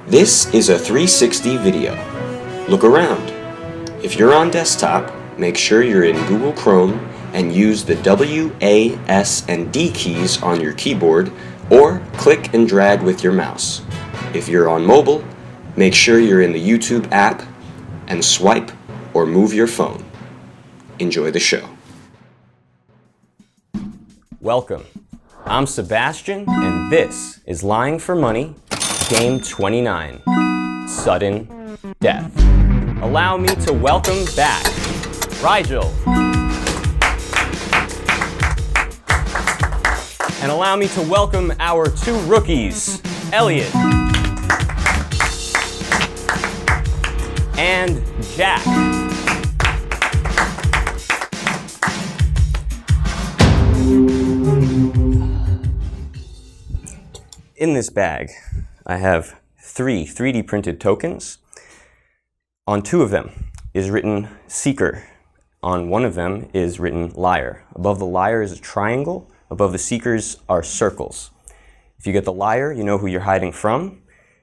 This is a 360 video. Look around. If you're on desktop, make sure you're in Google Chrome and use the W, A, S, and D keys on your keyboard, or click and drag with your mouse. If you're on mobile, make sure you're in the YouTube app and swipe or move your phone. Enjoy the show. Welcome. I'm Sebastian, and this is Lying for Money, Game 29, Sudden Death. Allow me to welcome back Rigel. And allow me to welcome our two rookies, Elliot and Jack. In this bag, I have 3 3D printed tokens. On 2 of them is written Seeker. On 1 of them is written Liar. Above the Liar is a triangle. Above the Seekers are circles. If you get the Liar, you know who you're hiding from.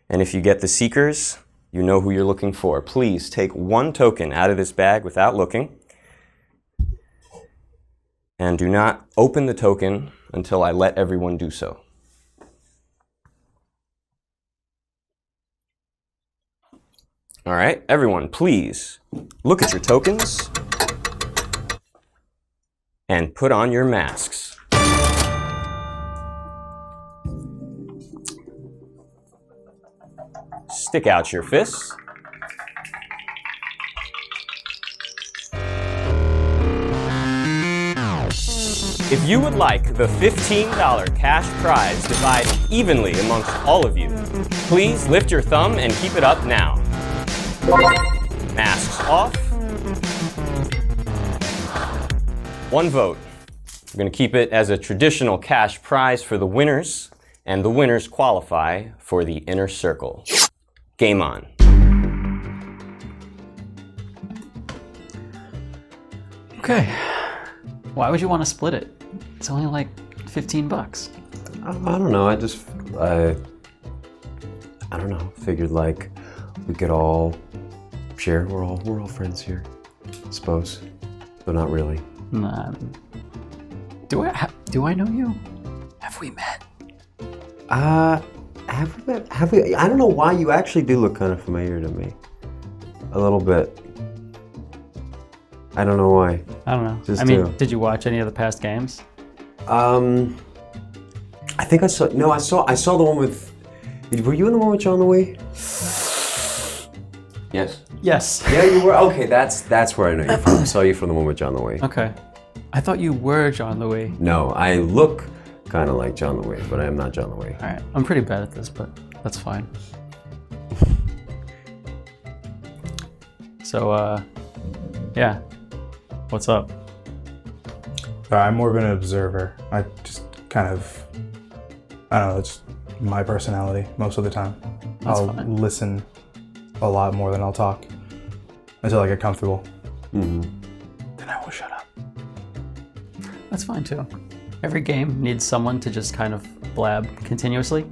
And if you get the Seekers, you know who you're looking for. Please take 1 token out of this bag without looking. And do not open the token until I let everyone do so. All right, everyone, please look at your tokens and put on your masks. Stick out your fists. If you would like the $15 cash prize divided evenly amongst all of you, please lift your thumb and keep it up now. Masks off. 1 vote. We're going to keep it as a traditional cash prize for the winners, and the winners qualify for the inner circle. Game on. Okay. Why would you want to split it? It's only like $15. I don't know. I don't know. Figured like we could all share. We're all friends here, I suppose, but not really. Nah. Do I know you? Have we met? Have we met? Have we? I don't know why you actually do look kind of familiar to me. A little bit. I don't know why. I don't know. Just did you watch any of the past games? I think I saw. No, I saw the one with. Were you in the one with John the Way? Yes. Yes. Yeah, you were. Okay, that's where I know you from. I saw you from the one with John the Way. Okay. I thought you were John the Way. No, I look kind of like John the Way, but I am not John the Way. All right. I'm pretty bad at this, but that's fine. So, yeah. What's up? I'm more of an observer. I just kind of, I don't know, it's my personality most of the time. I'll listen a lot more than I'll talk until I get comfortable. Mm-hmm. Then I will shut up. That's fine too. Every game needs someone to just kind of blab continuously.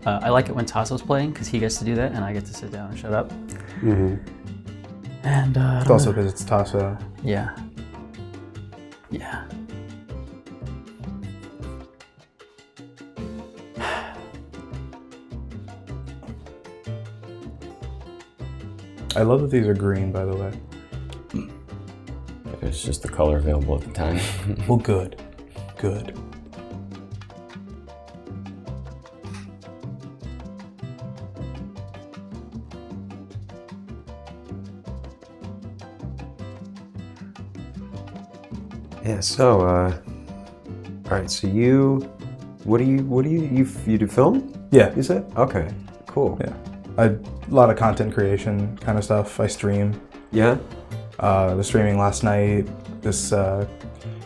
I like it when Tasso's playing because he gets to do that and I get to sit down and shut up. Mm-hmm. And It's also because it's Tasso. Yeah. Yeah. I love that these are green, by the way. It's just the color available at the time. Well, good. Good. Yeah. So, all right. So what do you do film? Yeah. You said? Okay. Cool. Yeah. A lot of content creation kind of stuff. I stream. Yeah. The streaming last night. This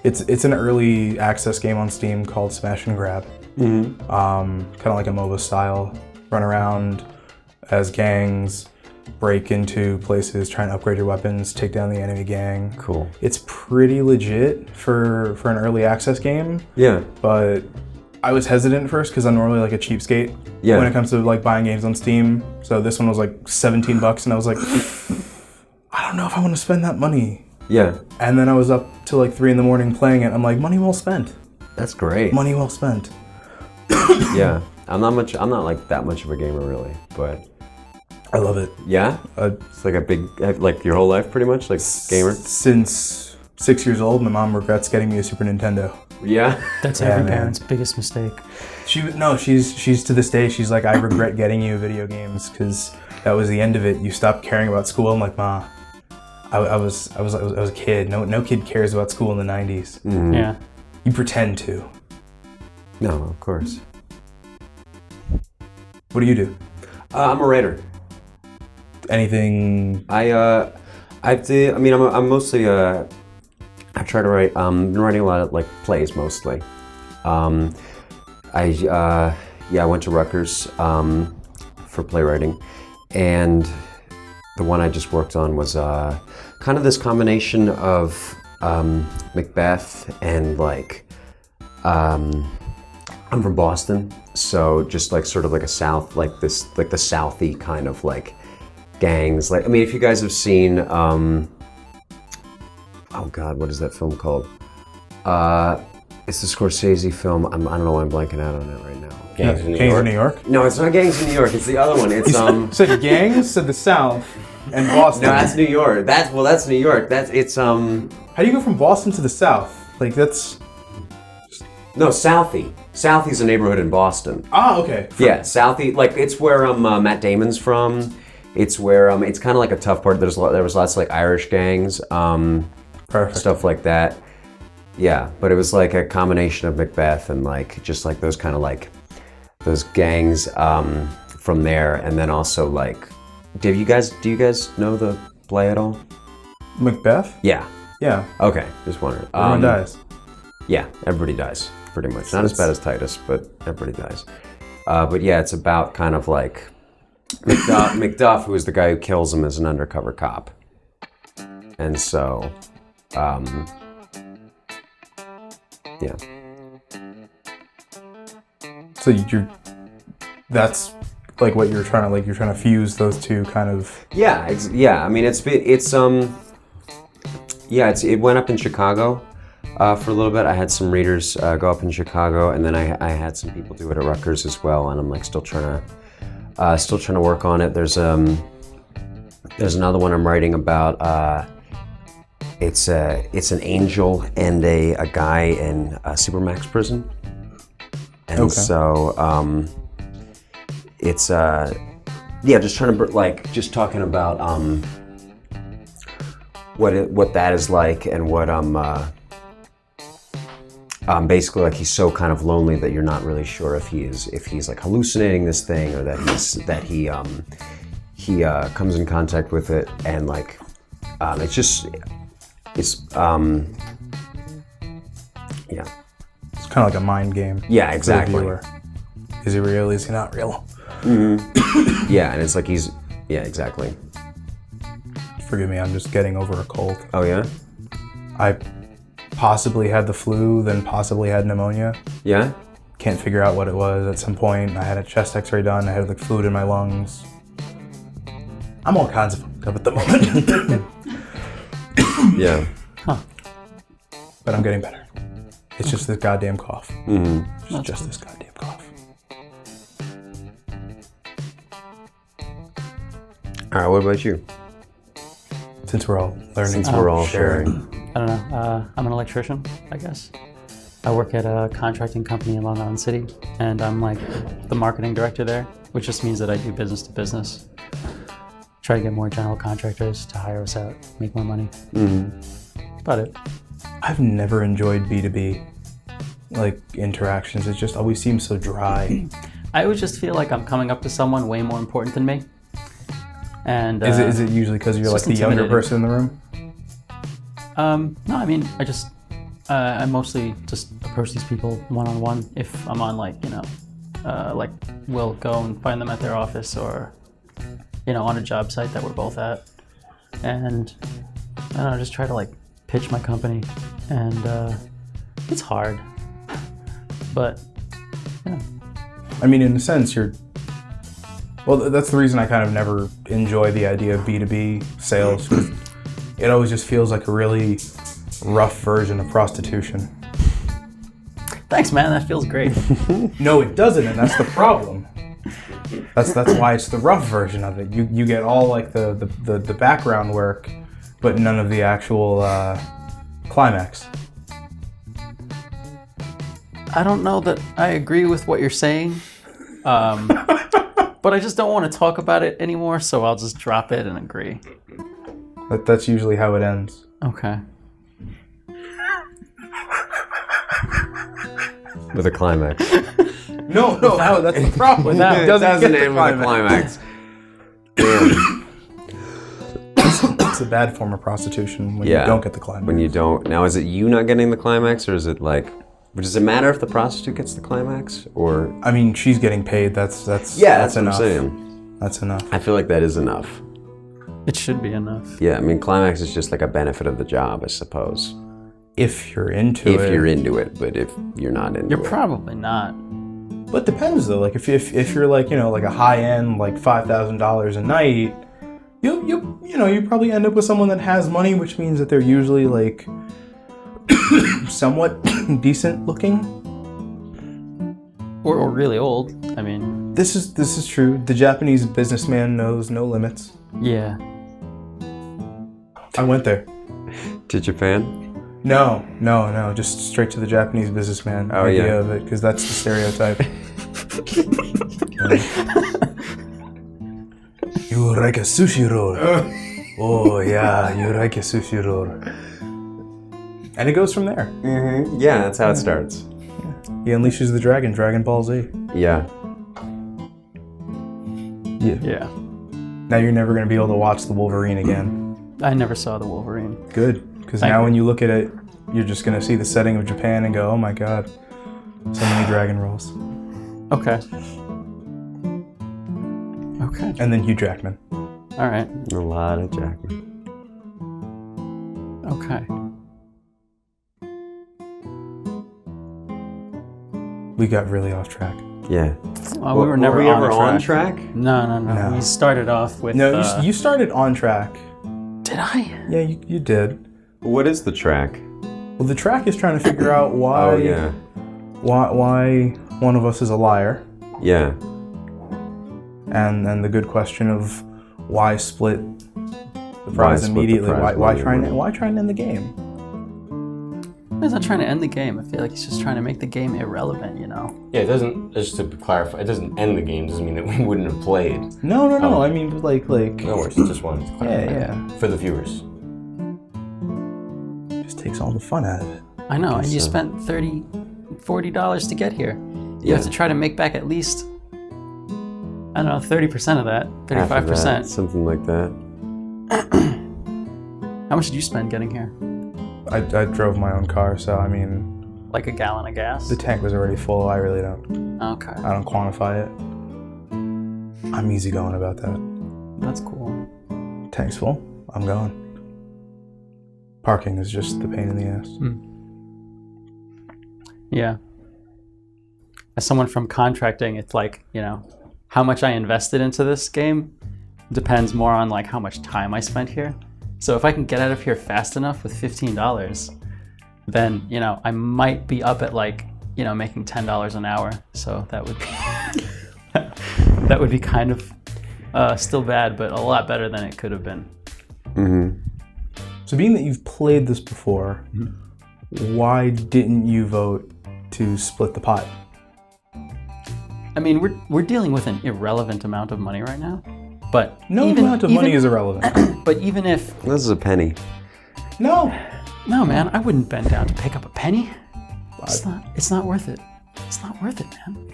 it's an early access game on Steam called Smash and Grab. Mm-hmm. Kind of like a MOBA style. Run around as gangs, break into places, try and upgrade your weapons, take down the enemy gang. Cool. It's pretty legit for an early access game. Yeah. But I was hesitant at first because I'm normally like a cheapskate when it comes to like buying games on Steam. So this one was like $17 and I was like, I don't know if I want to spend that money. Yeah. And then I was up till like 3 a.m. playing it. I'm like, money well spent. That's great. Money well spent. Yeah. I'm not like that much of a gamer really, but I love it. yeah. It's like a big, like your whole life pretty much, like gamer. Since 6 years old, my mom regrets getting me a Super Nintendo. Yeah. That's Yeah, every man. parent's biggest mistake. She's to this day, she's like, I regret getting you video games because that was the end of it. You stopped caring about school. I'm like, Ma, I was a kid. No kid cares about school in the 90s. Mm-hmm. Yeah. You pretend to. No, of course. What do you do? I'm a writer. Anything? I'm mostly I try to write. Been writing a lot of like plays mostly. I went to Rutgers for playwriting, and the one I just worked on was kind of this combination of Macbeth and like I'm from Boston, so just like sort of like a South, like this, like the Southie kind of like gangs. Like, I mean, if you guys have seen, oh God, what is that film called? It's the Scorsese film. I don't know why I'm blanking out on it right now. Gangs in New York? No, it's not Gangs in New York. It's the other one. It's Said gangs, said the South, and Boston. No, that's New York. That's New York. How do you go from Boston to the South? Like that's. No, Southie. Southie's a neighborhood in Boston. Ah, okay. Yeah, Southie. Like it's where Matt Damon's from. It's where it's kind of like a tough part. There was lots of like Irish gangs, Perfect. stuff like that. Yeah, but it was like a combination of Macbeth and like just like those kind of like those gangs from there, and then also like, do you guys know the play at all? Macbeth? Yeah. Yeah. Okay, just wondering. Everyone dies. Yeah, everybody dies pretty much. Not as bad as Titus, but everybody dies. But yeah, it's about kind of like Macduff, who is the guy who kills him as an undercover cop, and so. Yeah. So that's like what you're trying to fuse those two kind of. Yeah, I mean, it went up in Chicago for a little bit. I had some readers go up in Chicago, and then I had some people do it at Rutgers as well. And I'm like still trying to work on it. There's another one I'm writing about. It's an angel and a guy in Supermax prison, and okay. So it's just trying to just talking about what that is like, and what basically like he's so kind of lonely that you're not really sure if he's like hallucinating this thing, or that he comes in contact with it, and like it's It's kind of like a mind game. Yeah, exactly. For the viewer. Is he real? Is he not real? Mm-hmm. Yeah, and it's like exactly. Forgive me, I'm just getting over a cold. Oh yeah? I possibly had the flu, then possibly had pneumonia. Yeah? Can't figure out what it was at some point. I had a chest x-ray done. I had like fluid in my lungs. I'm all kinds of fucked up at the moment. Yeah. Huh. But I'm getting better. It's just this goddamn cough. Mm-hmm. It's just this goddamn cough. All right, what about you? Since we're all learning. Since we're all sharing. I don't know. I'm an electrician, I guess. I work at a contracting company in Long Island City, and I'm like the marketing director there, which just means that I do business to business. Try to get more general contractors to hire us out, make more money. Mm-hmm. That's about it. I've never enjoyed B2B interactions. It just always seems so dry. I always just feel like I'm coming up to someone way more important than me. And is it usually because you're like the younger person in the room? No, I mean, I mostly just approach these people one-on-one. If I'm on we'll go and find them at their office, or on a job site that we're both at, and I don't know, just try to pitch my company, and it's hard, but Yeah. I mean, in a sense, well, that's the reason I kind of never enjoy the idea of B2B sales. 'Cause it always just feels like a really rough version of prostitution. Thanks, man. That feels great. No, it doesn't, and that's the problem. That's why it's the rough version of it. You get all like the background work, but none of the actual climax. I don't know that I agree with what you're saying, but I just don't want to talk about it anymore, so I'll just drop it and agree. That's usually how it ends. Okay. With a climax. No, that's the problem. It doesn't end with a climax. It's a bad form of prostitution when you don't get the climax. When you don't. Now, is it you not getting the climax, or is it like... Does it matter if the prostitute gets the climax, or... I mean, she's getting paid. That's that's enough. what I'm saying. That's enough. I feel like that is enough. It should be enough. Yeah, I mean, climax is just like a benefit of the job, I suppose. If you're into it. If you're into it, but if you're not into it. You're probably not. But it depends though. Like if you're like, you know, like a high end, like $5,000 a night, you probably end up with someone that has money, which means that they're usually like somewhat decent looking. Or really old. I mean, this is true. The Japanese businessman knows no limits. Yeah. I went there. To Japan? No, just straight to the Japanese businessman idea of it, because that's the stereotype. You like a sushi roll? Oh yeah, you like a sushi roll. And it goes from there. Mm-hmm. Yeah, that's how it starts. He unleashes the dragon, Dragon Ball Z. Yeah. Yeah. Now you're never going to be able to watch the Wolverine again. I never saw the Wolverine. Good. Because now when you look at it, you're just going to see the setting of Japan and go, oh my god, so many dragon rolls. Okay. Okay. And then Hugh Jackman. All right. A lot of Jackman. Okay. We got really off track. Yeah. Oh, we were never we ever on on track. track? No. We started off with... No, you started on track. Did I? Yeah, you did. What is the track? Well, the track is trying to figure out why why one of us is a liar. Yeah. And the good question of why split the prize immediately? Why try and end the game? He's not trying to end the game. I feel like he's just trying to make the game irrelevant, you know? Yeah, it doesn't, just to clarify, it doesn't end the game, doesn't mean that we wouldn't have played. No. Oh. I mean, like... No worries, just wanted to clarify. Yeah. For the viewers. Just takes all the fun out of it. I know, and you spent $30, $40 to get here. You have to try to make back at least, I don't know, 30% of that, 35%. Something like that. How much did you spend getting here? I drove my own car, so I mean... Like a gallon of gas? The tank was already full. I really don't... Okay. I don't quantify it. I'm easygoing about that. That's cool. Tank's full. I'm going. Parking is just the pain in the ass. Yeah. As someone from contracting, it's like, you know, how much I invested into this game depends more on like how much time I spent here. So if I can get out of here fast enough with $15, then, you know, I might be up at like, you know, making $10 an hour. So that would be, that would be kind of still bad, but a lot better than it could have been. Mm-hmm. So being that you've played this before, why didn't you vote to split the pot? I mean, we're dealing with an irrelevant amount of money right now, but No amount of money is irrelevant. But even if This is a penny. No, man, I wouldn't bend down to pick up a penny. It's not worth it. It's not worth it, man.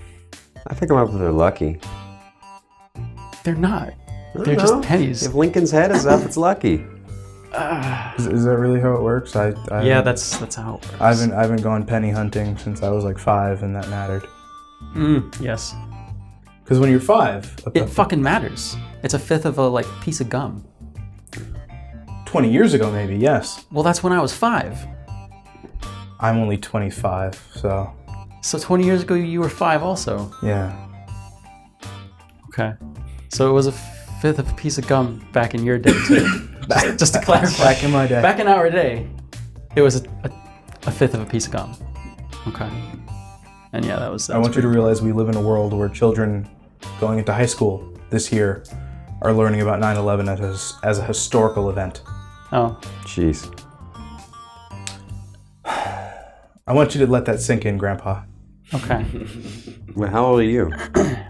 I pick them up if they're lucky. They're not. They're just pennies. If Lincoln's head is up, it's lucky. is that really how it works? Yeah, that's how it works. I haven't gone penny hunting since I was like 5, and that mattered. Yes. Because when you're 5, It fucking matters. It's a fifth of a like piece of gum. 20 years ago, maybe, yes. Well, that's when I was 5. I'm only 25, so So 20 years ago, you were 5 also. Yeah. Okay. So it was a fifth of a piece of gum back in your day, too. just to clarify. Back in my day. Back in our day, it was a fifth of a piece of gum. Okay. And yeah, that was... I want you to realize we live in a world where children going into high school this year are learning about 9/11 as a historical event. Oh. Jeez. I want you to let that sink in, Grandpa. Okay. Well, how old are you?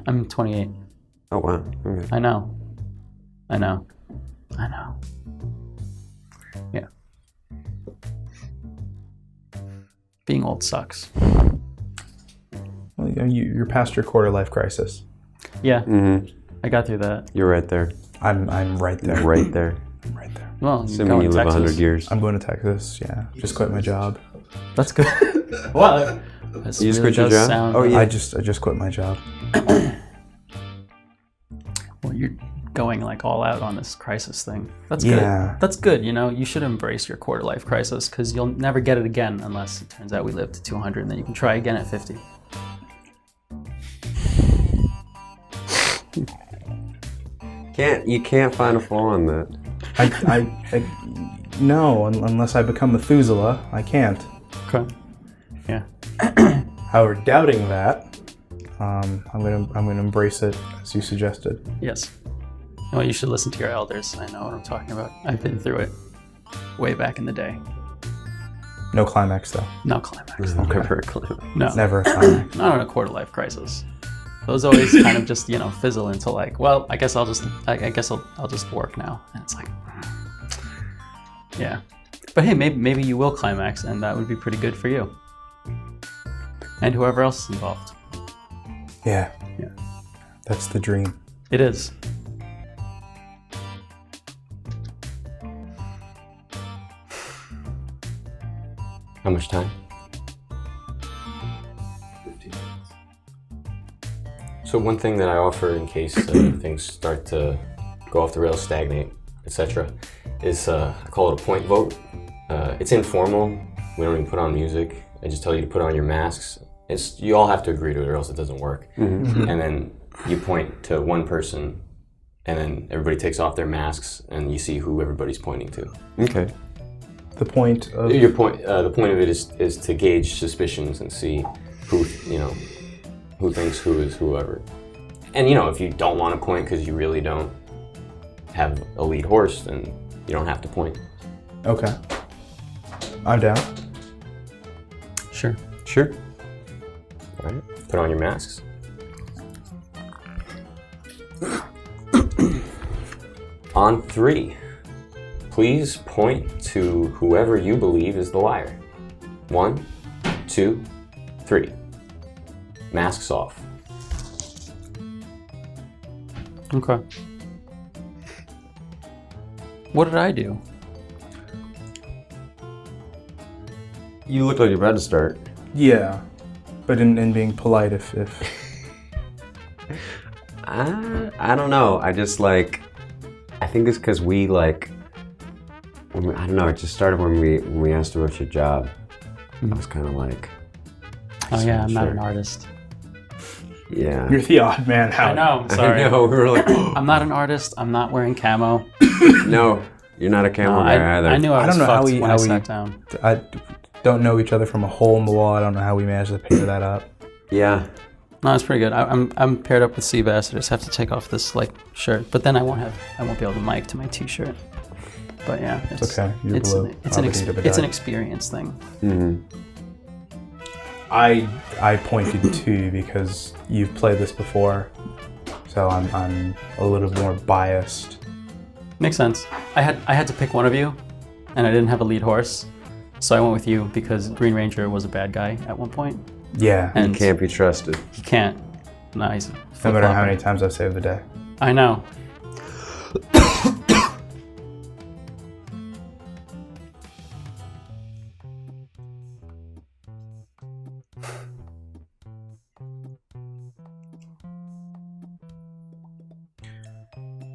I'm 28. Oh, wow. Okay. I know. Yeah. Being old sucks. Well, you're past your quarter life crisis. Yeah. Mm-hmm. I got through that. You're right there. I'm right there. Right there. I'm right there. Well, Assuming you live 100 years. I'm going to Texas. Yeah. Just quit my job. That's good. Wow. This You just really quit your does job? sound- Oh, yeah. I just quit my job. Well, you're going like all out on this crisis thing. That's Yeah. good. That's good. You know, you should embrace your quarter life crisis because you'll never get it again unless it turns out we live to 200 and then you can try again at 50. You can't find a flaw in that. No, unless I become Methuselah, I can't. Okay. Yeah. However, doubting that, I'm gonna embrace it as you suggested. Yes. Well, you should listen to your elders. I know what I'm talking about. I've been through it way back in the day. No climax though. No climax. Never a clue. No. Never a climax. Not on a quarter life crisis. Those always kind of just, fizzle into like, well, I guess I'll just work now. And it's like, yeah. But hey, maybe you will climax and that would be pretty good for you. And whoever else is involved. Yeah. Yeah. That's the dream. It is. How much time? 15 minutes. So one thing that I offer in case things start to go off the rails, stagnate, etc., is I call it a point vote. It's informal. We don't even put on music. I just tell you to put on your masks. You all have to agree to it or else it doesn't work. Mm-hmm. And then you point to one person and then everybody takes off their masks and you see who everybody's pointing to. Okay. The point of The point of it is to gauge suspicions and see who thinks who is whoever. And if you don't want to point because you really don't have a lead horse, then you don't have to point. Okay. I'm down. Sure. Sure. All right. Put on your masks. On 3, please point to whoever you believe is the liar. 1, 2, 3. Masks off. Okay. What did I do? You look like you're about to start. Yeah. But in being polite if I don't know. I just I think it's because we I don't know. It just started when we asked you about your job. I was kind of like, Oh yeah, I'm not sure. an artist. Yeah. you're the odd man out. I know. I'm sorry. I know. We were like, I'm not an artist. I'm not wearing camo. no, you're not a camel I guy either. I knew I was don't know how fucked we- when how I we- sat down. I don't know each other from a hole in the wall. I don't know how we managed to pair that up. Yeah. No, it's pretty good. I'm paired up with Sebastian. I just have to take off this shirt, but then I won't be able to mic to my t-shirt. But yeah, It's okay. You're it's blue. it's an Abba-dee-dabba-die. it's an experience thing. Mm-hmm. I pointed to you because you've played this before, so I'm a little more biased. Makes sense. I had to pick one of you, and I didn't have a lead horse, so I went with you because Green Ranger was a bad guy at one point, Yeah. and Can't be trusted. he can't. No, he's a No matter flip-flopper. how many times I've saved the day. I know.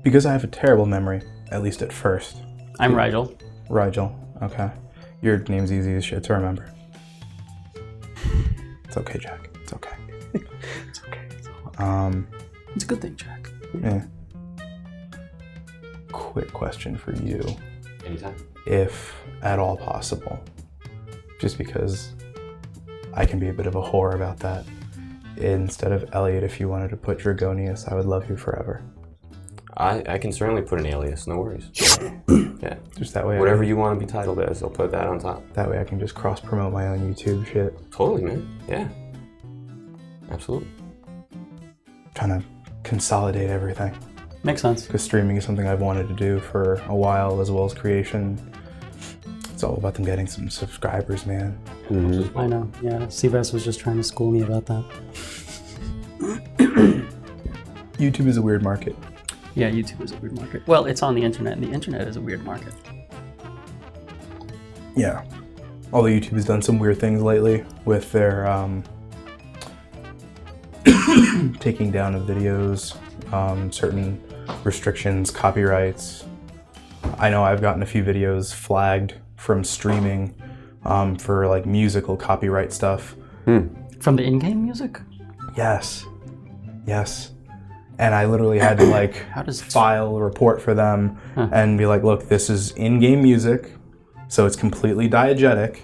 Because I have a terrible memory, at least at first. I'm Rigel. Rigel. Okay. Your name's easy as shit to remember. It's okay, Jack. It's okay. It's okay. It's a good thing, Jack. Yeah. Quick question for you. Anytime. If at all possible, just because I can be a bit of a whore about that. Instead of Elliot, if you wanted to put Dragonius, I would love you forever. I can certainly put an alias, no worries. Yeah. Just that way. Whatever you want to be titled as, I'll put that on top. That way I can just cross-promote my own YouTube shit. Totally, man. Yeah. Absolutely. Kind of consolidate everything. Makes sense. Because streaming is something I've wanted to do for a while, as well as creation. It's all about them getting some subscribers, man. Mm-hmm. I know. Yeah. Sebastian was just trying to school me about that. YouTube is a weird market. Yeah, YouTube is a weird market. Well, it's on the internet, and the internet is a weird market. Yeah. Although YouTube has done some weird things lately with their taking down of videos, certain restrictions, copyrights. I know I've gotten a few videos flagged from streaming for like musical copyright stuff. From the in-game music? Yes. And I literally had to like file a report for them and be like, look, this is in-game music, so it's completely diegetic.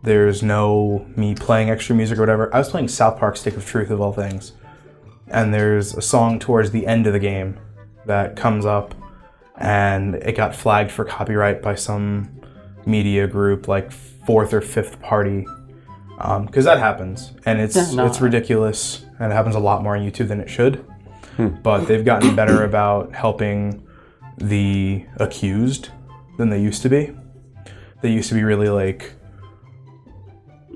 There's no me playing extra music or whatever. I was playing South Park Stick of Truth of all things. And there's a song towards the end of the game that comes up and it got flagged for copyright by some media group, like fourth or fifth party. Because that happens, and it's ridiculous, and it happens a lot more on YouTube than it should. But they've gotten better about helping the accused than they used to be. They used to be really like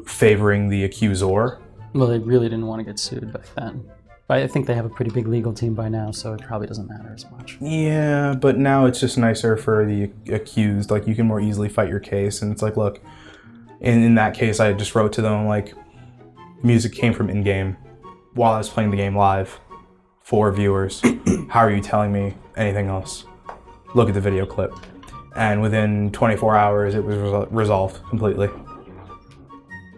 favoring the accuser. Well, they really didn't want to get sued back then. But I think they have a pretty big legal team by now, so it probably doesn't matter as much. Yeah, but now it's just nicer for the accused. Like, you can more easily fight your case, and it's like, look, in that case, I just wrote to them, like, music came from in-game while I was playing the game live for viewers. How are you telling me anything else? Look at the video clip. And within 24 hours, it was resolved completely.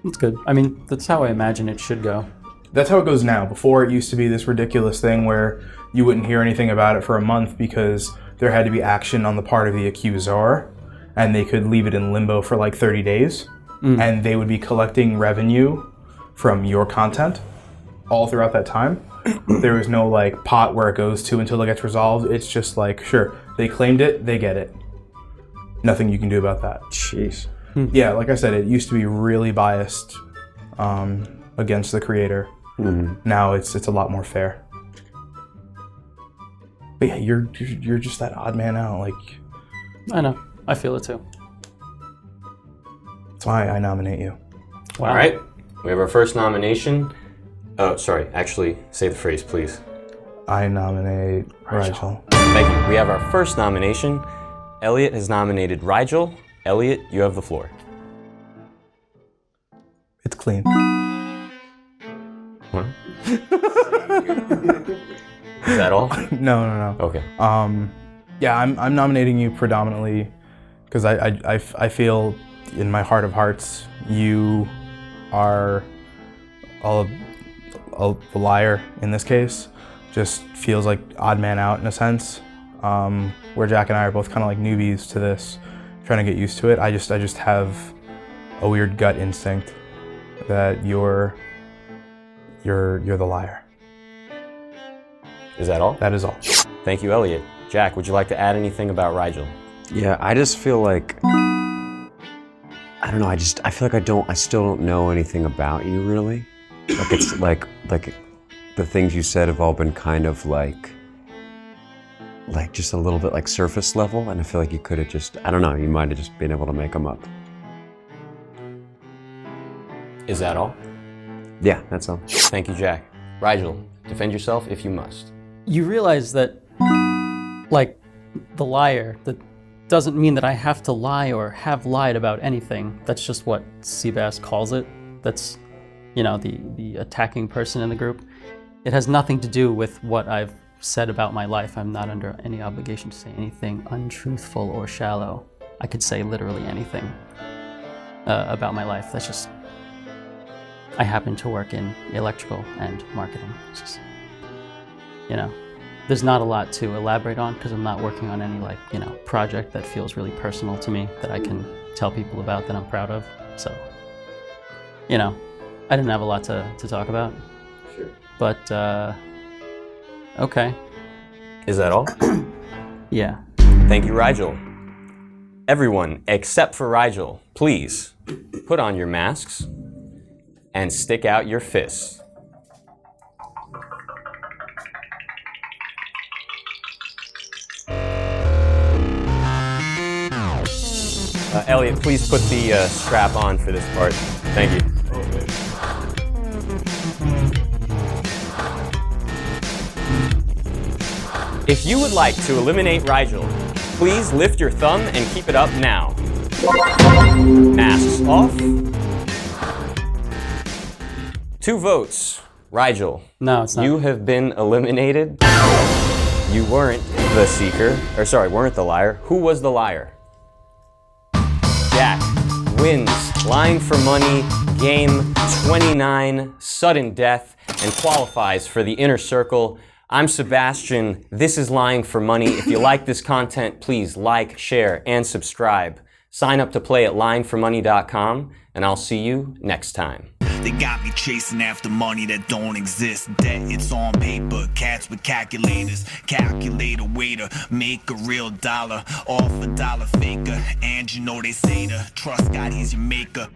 That's good. I mean, that's how I imagine it should go. That's how it goes now. Before, it used to be this ridiculous thing where you wouldn't hear anything about it for a month because there had to be action on the part of the accuser, and they could leave it in limbo for like 30 days. And they would be collecting revenue from your content all throughout that time. There was no like pot where it goes to until it gets resolved. It's just like, sure, they claimed it, they get it. Nothing you can do about that. Jeez. Yeah, like I said, it used to be really biased against the creator. Now it's a lot more fair. But yeah, you're just that odd man out. Like, I know. I feel it too. that's why I nominate you. Wow. All right. We have our first nomination. Oh, sorry. Actually, say the phrase, please. I nominate Rigel. Thank you. We have our first nomination. Elliot has nominated Rigel. Elliot, you have the floor. It's clean. What? Is that all? No. Okay. Yeah, I'm nominating you predominantly because I feel in my heart of hearts you are a liar in this case. Just feels like odd man out in a sense. Where Jack and I are both kind of like newbies to this, trying to get used to it. I just have a weird gut instinct that you're the liar. Is that all? That is all. Thank you, Elliot. Jack, would you like to add anything about Rigel? Yeah, I just feel like, I don't know, I feel like I still don't know anything about you really. Like it's like the things you said have all been kind of like just a little bit like surface level, and I feel like you could have just, I don't know, you might have just been able to make them up. Is that all? Yeah, that's all. Thank you, Jack. Rigel, defend yourself if you must. You realize that, like, the liar, that doesn't mean that I have to lie or have lied about anything. That's just what Seabass calls it. That's, you know, the attacking person in the group. It has nothing to do with what I've said about my life. I'm not under any obligation to say anything untruthful or shallow. I could say literally anything about my life. That's just, I happen to work in electrical and marketing. It's just, you know, there's not a lot to elaborate on because I'm not working on any like, you know, project that feels really personal to me that I can tell people about that I'm proud of. So, you know, I didn't have a lot to talk about. Sure. But, okay. Is that all? Yeah. Thank you, Rigel. Everyone, except for Rigel, please put on your masks and stick out your fists. Elliot, please put the strap on for this part. Thank you. If you would like to eliminate Rigel, please lift your thumb and keep it up now. Masks off. 2 votes. Rigel. No, it's not. You have been eliminated. You weren't the seeker. Or sorry, weren't the liar. Who was the liar? Jack wins Lying for Money, game 29, sudden death, and qualifies for the inner circle. I'm Sebastian. This is Lying for Money. If you like this content, please like, share, and subscribe. Sign up to play at lyingformoney.com, and I'll see you next time. They got me chasing after money that don't exist. Debt, it's on paper. Cats with calculators. Calculator waiter. Make a real dollar. Off a dollar faker. And you know they say to trust God, he's your maker.